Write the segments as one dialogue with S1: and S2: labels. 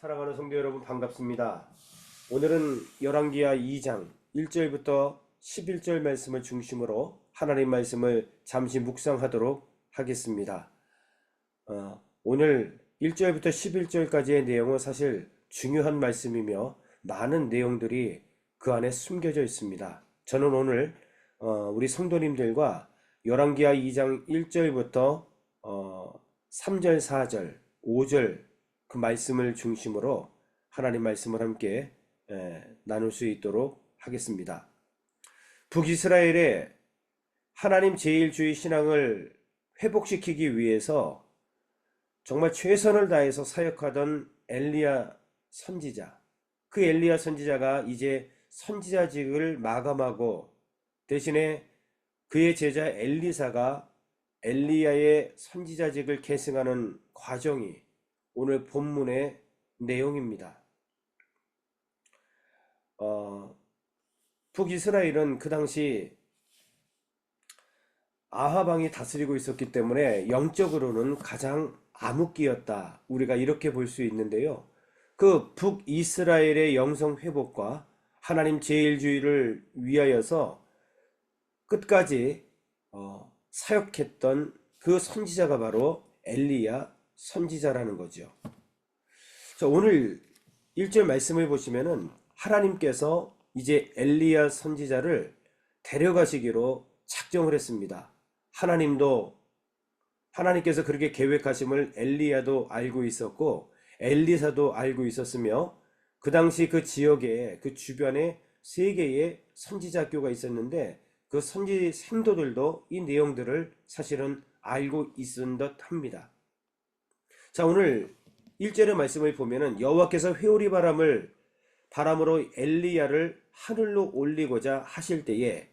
S1: 사랑하는 성도 여러분 반갑습니다. 오늘은 열왕기하 2장 1절부터 11절 말씀을 중심으로 하나님 말씀을 잠시 묵상하도록 하겠습니다. 오늘 1절부터 11절까지의 내용은 사실 중요한 말씀이며 많은 내용들이 그 안에 숨겨져 있습니다. 저는 오늘 우리 성도님들과 열왕기하 2장 1절부터 3절, 4절, 5절 그 말씀을 중심으로 하나님 말씀을 함께 나눌 수 있도록 하겠습니다. 북이스라엘의 하나님 제일주의 신앙을 회복시키기 위해서 정말 최선을 다해서 사역하던 엘리야 선지자, 그 엘리야 선지자가 이제 선지자직을 마감하고 대신에 그의 제자 엘리사가 엘리야의 선지자직을 계승하는 과정이 오늘 본문의 내용입니다. 북이스라엘은 그 당시 아합 왕이 다스리고 있었기 때문에 영적으로는 가장 암흑기였다. 우리가 이렇게 볼 수 있는데요. 그 북이스라엘의 영성 회복과 하나님 제일주의를 위하여서 끝까지 사역했던 그 선지자가 바로 엘리야 선지자라는 거죠. 자, 오늘 1절 말씀을 보시면은 하나님께서 이제 엘리야 선지자를 데려가시기로 작정을 했습니다. 하나님께서 그렇게 계획하심을 엘리야도 알고 있었고 엘리사도 알고 있었으며 그 당시 그 지역에 그 주변에 3개의 선지자교가 있었는데 그 선지 생도들도 이 내용들을 사실은 알고 있은 듯 합니다. 자, 오늘 1절의 말씀을 보면은 여호와께서 회오리 바람으로 엘리야를 하늘로 올리고자 하실 때에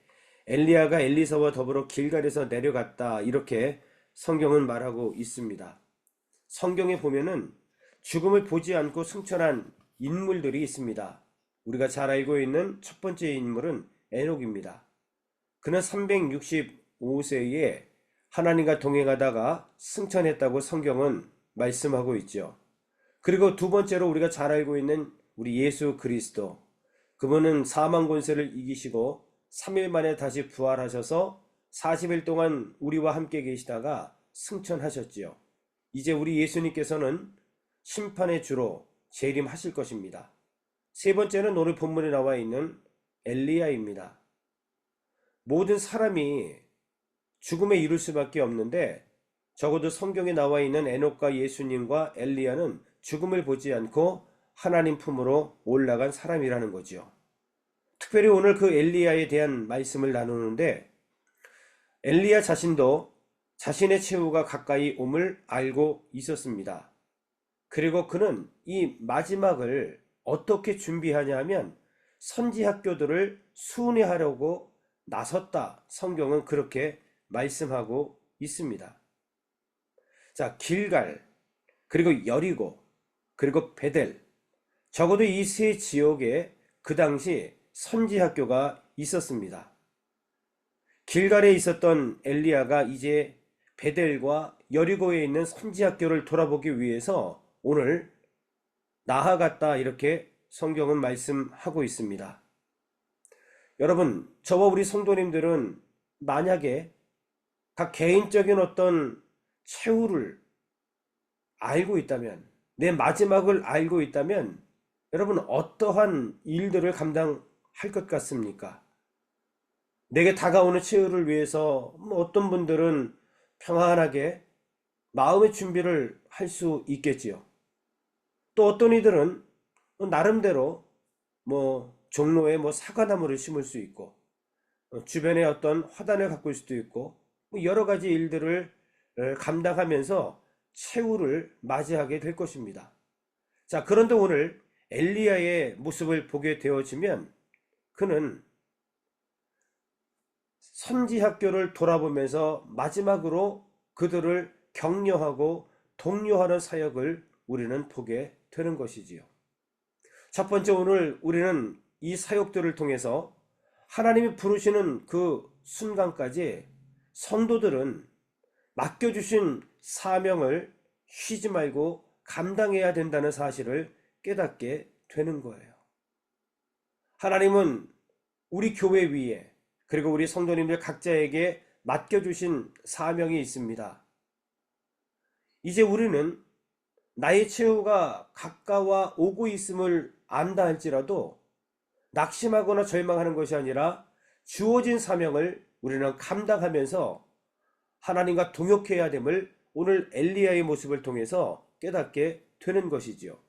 S1: 엘리야가 엘리사와 더불어 길갈에서 내려갔다, 이렇게 성경은 말하고 있습니다. 성경에 보면은 죽음을 보지 않고 승천한 인물들이 있습니다. 우리가 잘 알고 있는 첫 번째 인물은 에녹입니다. 그는 365세에 하나님과 동행하다가 승천했다고 성경은 말씀하고 있죠. 그리고 두 번째로 우리가 잘 알고 있는 우리 예수 그리스도, 그분은 사망 권세를 이기시고 3일 만에 다시 부활하셔서 40일 동안 우리와 함께 계시다가 승천하셨지요. 이제 우리 예수님께서는 심판의 주로 재림하실 것입니다. 세 번째는 오늘 본문에 나와 있는 엘리야입니다. 모든 사람이 죽음에 이를 수밖에 없는데 적어도 성경에 나와 있는 에녹과 예수님과 엘리야는 죽음을 보지 않고 하나님 품으로 올라간 사람이라는 거죠. 특별히 오늘 그 엘리야에 대한 말씀을 나누는데 엘리야 자신도 자신의 최후가 가까이 옴을 알고 있었습니다. 그리고 그는 이 마지막을 어떻게 준비하냐 하면 선지학교들을 순회하려고 나섰다. 성경은 그렇게 말씀하고 있습니다. 자, 길갈, 그리고 여리고, 그리고 베델, 적어도 이 세 지역에 그 당시 선지학교가 있었습니다. 길갈에 있었던 엘리야가 이제 베델과 여리고에 있는 선지학교를 돌아보기 위해서 오늘 나아갔다, 이렇게 성경은 말씀하고 있습니다. 여러분, 저와 우리 성도님들은 만약에 각 개인적인 어떤 최후를 알고 있다면, 내 마지막을 알고 있다면 여러분 어떠한 일들을 감당할 것 같습니까? 내게 다가오는 최후를 위해서 어떤 분들은 평안하게 마음의 준비를 할 수 있겠지요. 또 어떤 이들은 나름대로 종로에 사과나무를 심을 수 있고 주변에 어떤 화단을 가꿀 수도 있고 여러 가지 일들을 감당하면서 최후를 맞이하게 될 것입니다. 자, 그런데 오늘 엘리야의 모습을 보게 되어지면 그는 선지학교를 돌아보면서 마지막으로 그들을 격려하고 독려하는 사역을 우리는 보게 되는 것이지요. 첫 번째, 오늘 우리는 이 사역들을 통해서 하나님이 부르시는 그 순간까지 성도들은 맡겨주신 사명을 쉬지 말고 감당해야 된다는 사실을 깨닫게 되는 거예요. 하나님은 우리 교회 위에 그리고 우리 성도님들 각자에게 맡겨주신 사명이 있습니다. 이제 우리는 나의 최후가 가까워 오고 있음을 안다 할지라도 낙심하거나 절망하는 것이 아니라 주어진 사명을 우리는 감당하면서 하나님과 동역해야 됨을 오늘 엘리야의 모습을 통해서 깨닫게 되는 것이지요.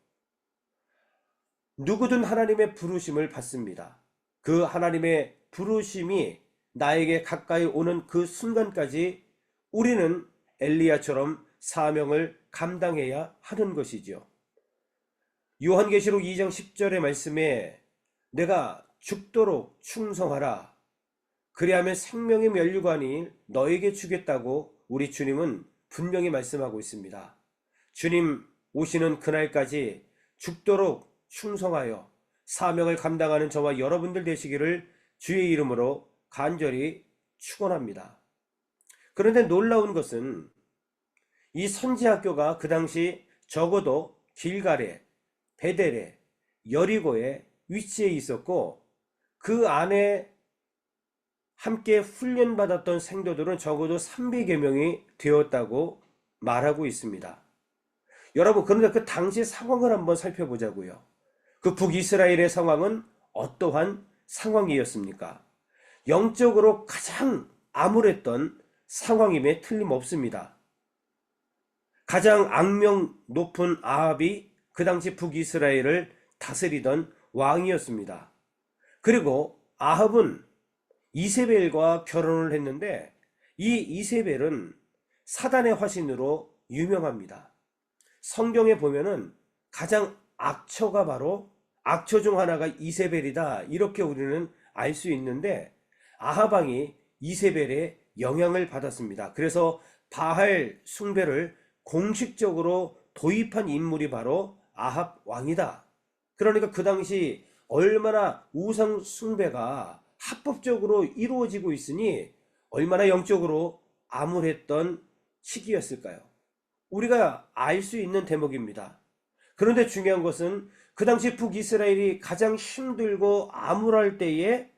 S1: 누구든 하나님의 부르심을 받습니다. 그 하나님의 부르심이 나에게 가까이 오는 그 순간까지 우리는 엘리야처럼 사명을 감당해야 하는 것이지요. 요한계시록 2장 10절의 말씀에 내가 죽도록 충성하라. 그리하면 생명의 면류관이 너에게 주겠다고 우리 주님은 분명히 말씀하고 있습니다. 주님 오시는 그날까지 죽도록 충성하여 사명을 감당하는 저와 여러분들 되시기를 주의 이름으로 간절히 축원합니다. 그런데 놀라운 것은 이 선지학교가 그 당시 적어도 길갈에, 베델에, 여리고에 위치해 있었고 그 안에 함께 훈련받았던 생도들은 적어도 300여 명이 되었다고 말하고 있습니다. 여러분, 그런데 그 당시 상황을 한번 살펴보자고요. 그 북이스라엘의 상황은 어떠한 상황이었습니까? 영적으로 가장 암울했던 상황임에 틀림없습니다. 가장 악명 높은 아합이 그 당시 북이스라엘을 다스리던 왕이었습니다. 그리고 아합은 이세벨과 결혼을 했는데 이 이세벨은 사단의 화신으로 유명합니다. 성경에 보면은 가장 악처가 바로 악처 중 하나가 이세벨이다, 이렇게 우리는 알 수 있는데 아합 왕이 이세벨의 영향을 받았습니다. 그래서 바알 숭배를 공식적으로 도입한 인물이 바로 아합 왕이다. 그러니까 그 당시 얼마나 우상 숭배가 합법적으로 이루어지고 있으니 얼마나 영적으로 암울했던 시기였을까요? 우리가 알 수 있는 대목입니다. 그런데 중요한 것은 그 당시 북이스라엘이 가장 힘들고 암울할 때에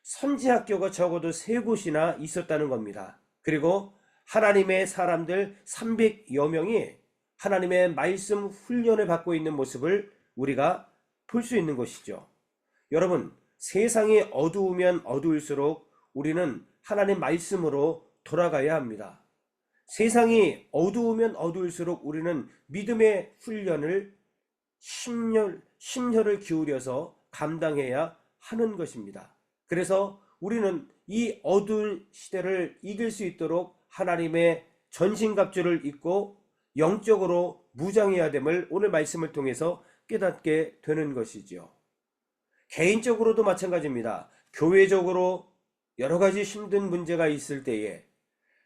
S1: 선지학교가 적어도 3곳이나 있었다는 겁니다. 그리고 하나님의 사람들 300여 명이 하나님의 말씀 훈련을 받고 있는 모습을 우리가 볼 수 있는 것이죠. 여러분, 세상이 어두우면 어두울수록 우리는 하나님 말씀으로 돌아가야 합니다. 세상이 어두우면 어두울수록 우리는 믿음의 훈련을 심혈을 기울여서 감당해야 하는 것입니다. 그래서 우리는 이 어두운 시대를 이길 수 있도록 하나님의 전신갑주를 입고 영적으로 무장해야 됨을 오늘 말씀을 통해서 깨닫게 되는 것이죠. 개인적으로도 마찬가지입니다. 교회적으로 여러 가지 힘든 문제가 있을 때에,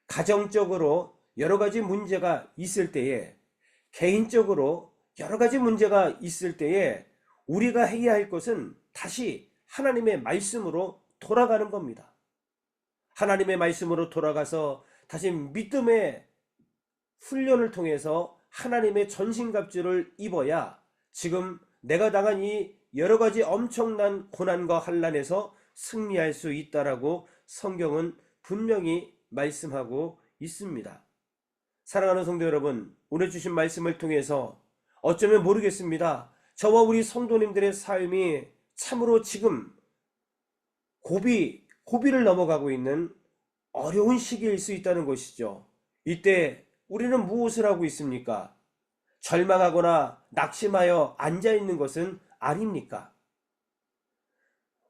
S1: 가정적으로 여러 가지 문제가 있을 때에, 개인적으로 여러 가지 문제가 있을 때에 우리가 해야 할 것은 다시 하나님의 말씀으로 돌아가는 겁니다. 하나님의 말씀으로 돌아가서 다시 믿음의 훈련을 통해서 하나님의 전신갑주를 입어야 지금 내가 당한 이 여러 가지 엄청난 고난과 환난에서 승리할 수 있다라고 성경은 분명히 말씀하고 있습니다. 사랑하는 성도 여러분, 오늘 주신 말씀을 통해서 어쩌면 모르겠습니다. 저와 우리 성도님들의 삶이 참으로 지금 고비를 넘어가고 있는 어려운 시기일 수 있다는 것이죠. 이때 우리는 무엇을 하고 있습니까? 절망하거나 낙심하여 앉아있는 것은 아닙니까?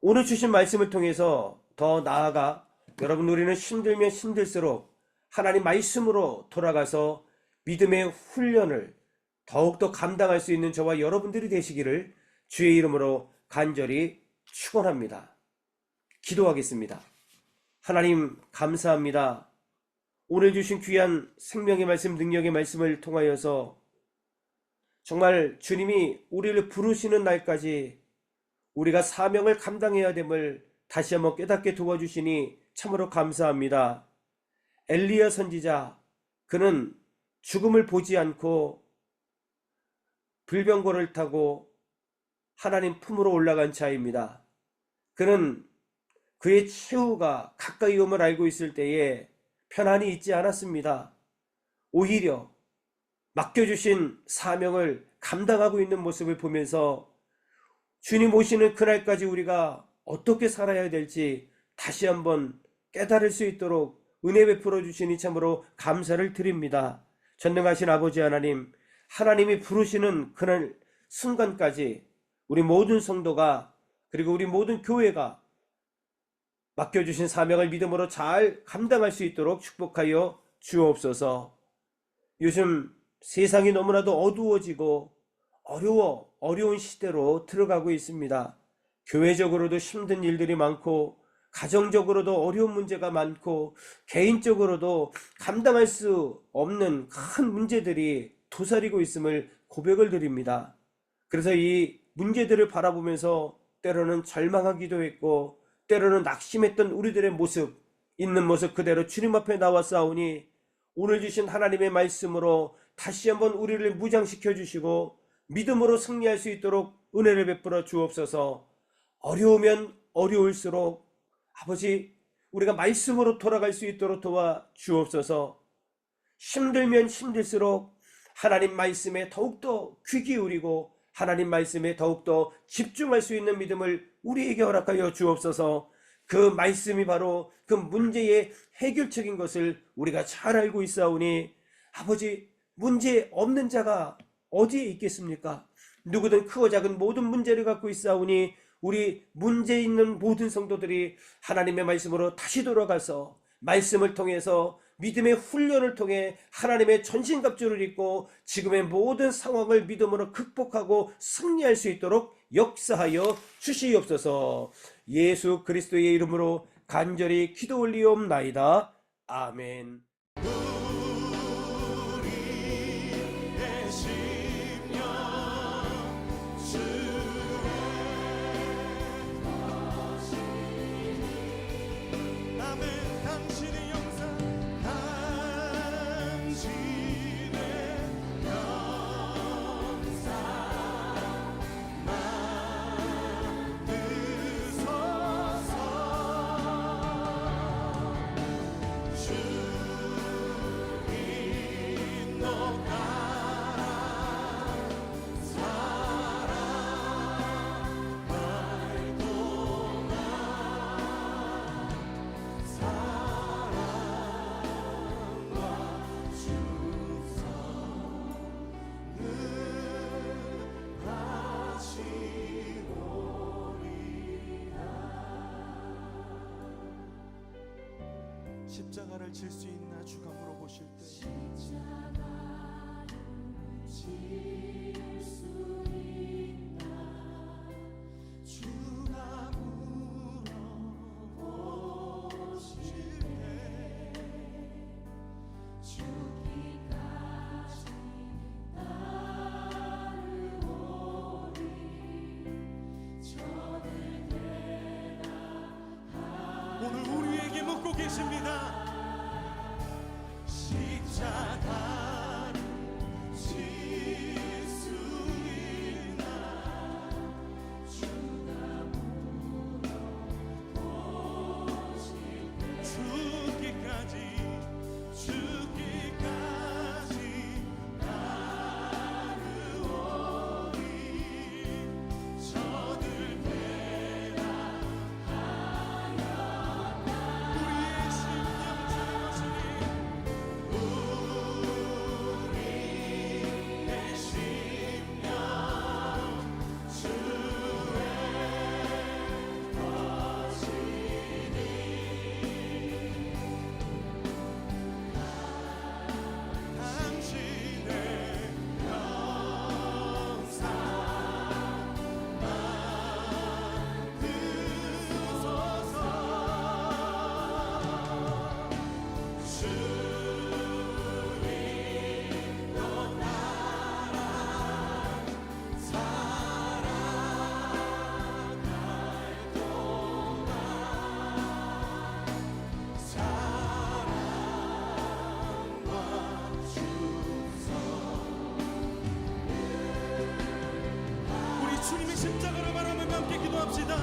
S1: 오늘 주신 말씀을 통해서 더 나아가 여러분, 우리는 힘들면 힘들수록 하나님 말씀으로 돌아가서 믿음의 훈련을 더욱더 감당할 수 있는 저와 여러분들이 되시기를 주의 이름으로 간절히 축원합니다. 기도하겠습니다. 하나님 감사합니다. 오늘 주신 귀한 생명의 말씀, 능력의 말씀을 통하여서 정말 주님이 우리를 부르시는 날까지 우리가 사명을 감당해야 됨을 다시 한번 깨닫게 도와주시니 참으로 감사합니다. 엘리야 선지자, 그는 죽음을 보지 않고 불병거를 타고 하나님 품으로 올라간 자입니다. 그는 그의 최후가 가까이 om을 알고 있을 때에 편안히 있지 않았습니다. 오히려 맡겨주신 사명을 감당하고 있는 모습을 보면서 주님 오시는 그날까지 우리가 어떻게 살아야 될지 다시 한번 깨달을 수 있도록 은혜 베풀어 주시니 참으로 감사를 드립니다. 전능하신 아버지 하나님, 하나님이 부르시는 그날 순간까지 우리 모든 성도가, 그리고 우리 모든 교회가 맡겨주신 사명을 믿음으로 잘 감당할 수 있도록 축복하여 주옵소서. 요즘 세상이 너무나도 어두워지고 어려운 시대로 들어가고 있습니다. 교회적으로도 힘든 일들이 많고, 가정적으로도 어려운 문제가 많고, 개인적으로도 감당할 수 없는 큰 문제들이 도사리고 있음을 고백을 드립니다. 그래서 이 문제들을 바라보면서 때로는 절망하기도 했고, 때로는 낙심했던 우리들의 모습, 있는 모습 그대로 주님 앞에 나왔사오니 오늘 주신 하나님의 말씀으로 다시 한번 우리를 무장시켜 주시고 믿음으로 승리할 수 있도록 은혜를 베풀어 주옵소서. 어려우면 어려울수록 아버지, 우리가 말씀으로 돌아갈 수 있도록 도와 주옵소서. 힘들면 힘들수록 하나님 말씀에 더욱더 귀 기울이고 하나님 말씀에 더욱더 집중할 수 있는 믿음을 우리에게 허락하여 주옵소서. 그 말씀이 바로 그 문제의 해결책인 것을 우리가 잘 알고 있사오니 아버지, 문제 없는 자가 어디에 있겠습니까? 누구든 크고 작은 모든 문제를 갖고 있사오니 우리 문제 있는 모든 성도들이 하나님의 말씀으로 다시 돌아가서 말씀을 통해서 믿음의 훈련을 통해 하나님의 전신갑주를 입고 지금의 모든 상황을 믿음으로 극복하고 승리할 수 있도록 역사하여 주시옵소서. 예수 그리스도의 이름으로 간절히 기도 올리옵나이다. 아멘.
S2: 십자가를 질 수 있나 주가 물어보실 때
S3: 십자가를 질 수 있나 주가 물어보실 때 죽기까지 따르오리 저를 대답하리.
S2: 오늘 우리에게 묻고 계십니다. 십자가를 질 수 있나
S3: 주가 물어보실 때
S2: 죽기까지 따르오리 저들 대답하였다. 우리의 심령 십자가를 바라보며 함께 기도합시다.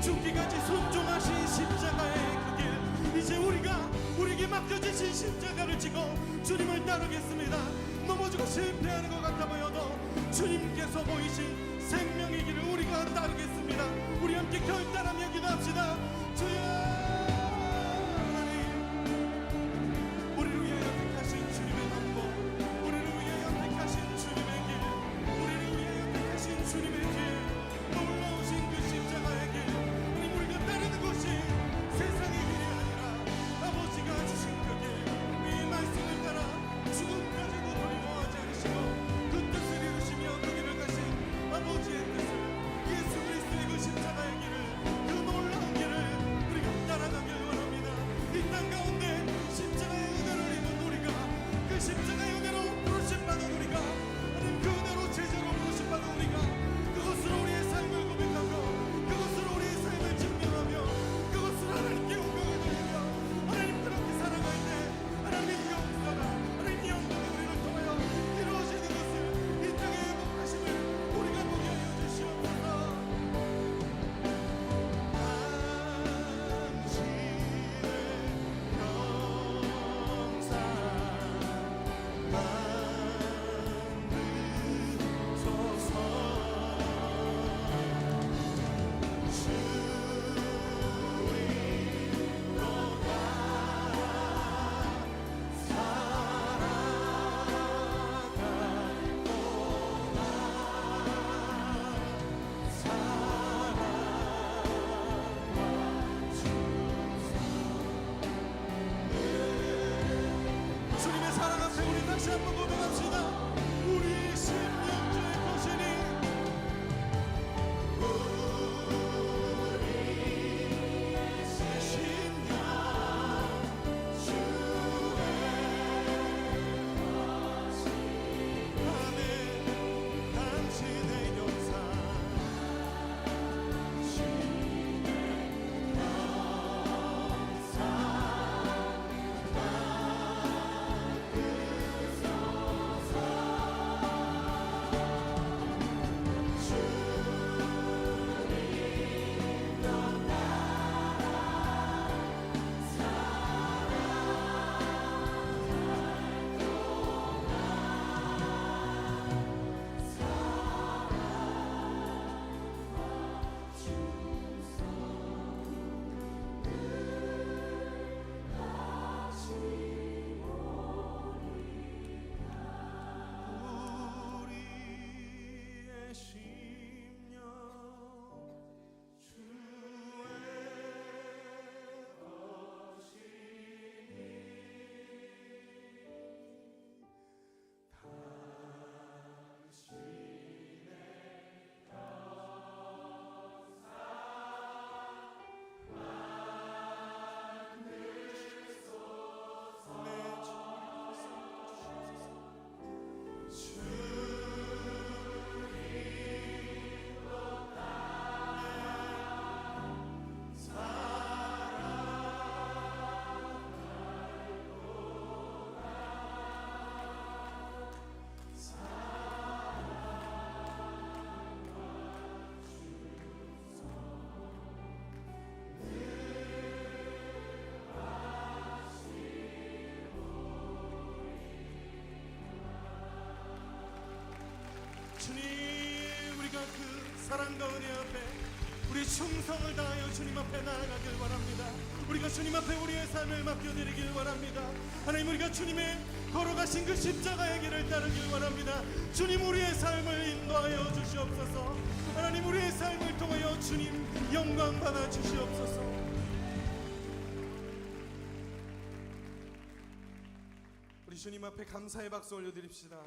S2: 죽기까지 순종하신 십자가의 그 길, 이제 우리에게 맡겨주신 십자가를 지고 주님을 따르겠습니다. 넘어지고 실패하는 것 같아 보여도 주님께서 보이신 생명의 길을 우리가 따르겠습니다. 우리 함께 결단하며 기도합시다. 주여 하나님, 우리를 위하여 택하신 주님의 방법, 우리를 위하여 택하신 주님의 길, 우리를 위하여 택하신 주님의 길, 놀라우신 그 십자가의 길, 우리가 따르는 것이 세상의 길이 아니라 아버지가 주신 그 길, 이 말씀을 따라 죽음까지도 두려워하지 않으시고 그 뜻을 이루시며 그 길을 가신 아버지의 뜻을, 예수 그리스도의 그 십자가의 길을, 그 놀라운 길을 우리가 따라가길 원합니다. 이 땅 가운데 십자가의 은혜를 입은 우리가, 그 십자가의 은혜로 부르심받은 우리가, 하나님 그 은혜로 제자로 부르심받은 우리가, 그것으로 우리의 삶을 고백하고 그것으로 우리의 삶을 증명하며 그것으로 하나님께 영광을 돌리며 하나님 그렇게 살아갈 때 하나님의 역사가, 하나님의 영광이 우리를 통하여 이루어지는 것을, 이 땅의 행복하심을 우리가 보게 하여 주시옵소서. 주님의 사랑 앞에 우리 다시 한번 고백합시다. 우리 심령주의 거신이, 우리의 심령 주의 아멘. 당신의 영상 우리의 심령 주의 주님, 우리가 그 사랑과 은혜 앞에 우리 충성을 다하여 주님 앞에 나아가길 원합니다. 우리가 주님 앞에 우리의 삶을 맡겨드리길 원합니다. 하나님, 우리가 주님의 걸어가신 그 십자가의 길을 따르길 원합니다. 주님, 우리의 삶을 인도하여 주시옵소서. 하나님, 우리의 삶을 통하여 주님 영광 받아 주시옵소서. 우리 주님 앞에 감사의 박수 올려드립시다.